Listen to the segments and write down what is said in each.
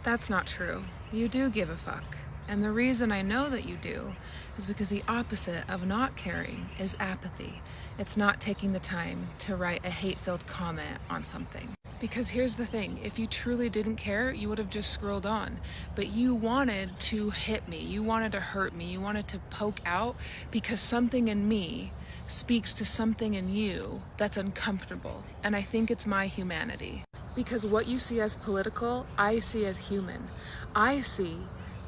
That's not true. You do give a fuck. And the reason I know that you do is because the opposite of not caring is apathy. It's not taking the time to write a hate-filled comment on something. Because here's the thing, if you truly didn't care, you would have just scrolled on. But you wanted to hit me, you wanted to hurt me, you wanted to poke out because something in me speaks to something in you that's uncomfortable. And I think it's my humanity. Because what you see as political, I see as human. I see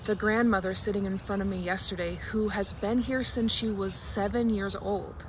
the grandmother sitting in front of me yesterday who has been here since she was 7 years old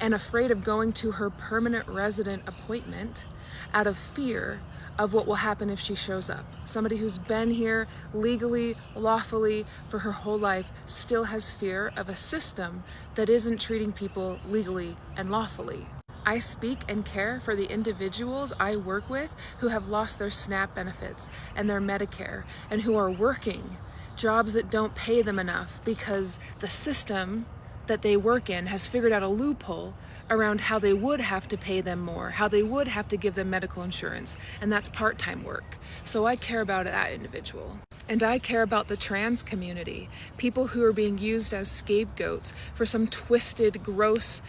and afraid of going to her permanent resident appointment out of fear of what will happen if she shows up. Somebody who's been here legally, lawfully for her whole life still has fear of a system that isn't treating people legally and lawfully. I speak and care for the individuals I work with who have lost their SNAP benefits and their Medicare and who are working jobs that don't pay them enough because the system that they work in has figured out a loophole around how they would have to pay them more, how they would have to give them medical insurance, and that's part-time work. So I care about that individual. And I care about the trans community, people who are being used as scapegoats for some twisted, gross,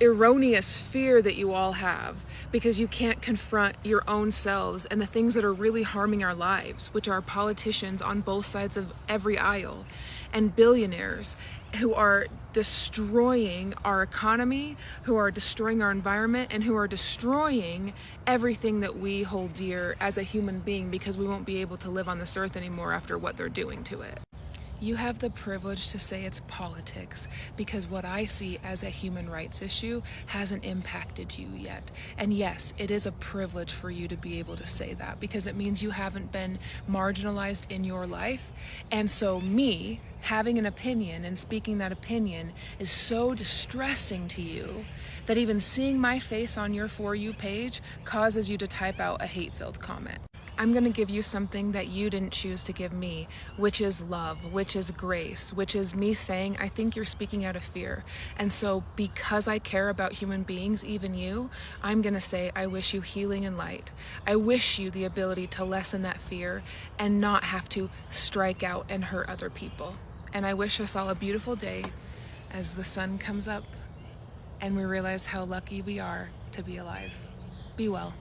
erroneous fear that you all have because you can't confront your own selves and the things that are really harming our lives, which are politicians on both sides of every aisle and billionaires who are destroying our economy, who are destroying our environment, and who are destroying everything that we hold dear as a human being because we won't be able to live on this earth anymore after what they're doing to it. You have the privilege to say it's politics because what I see as a human rights issue hasn't impacted you yet. And yes, it is a privilege for you to be able to say that because it means you haven't been marginalized in your life. And so me having an opinion and speaking that opinion is so distressing to you that even seeing my face on your For You page causes you to type out a hate-filled comment. I'm going to give you something that you didn't choose to give me, which is love, which is grace, which is me saying, I think you're speaking out of fear. And so because I care about human beings, even you, I'm going to say, I wish you healing and light. I wish you the ability to lessen that fear and not have to strike out and hurt other people. And I wish us all a beautiful day as the sun comes up and we realize how lucky we are to be alive. Be well.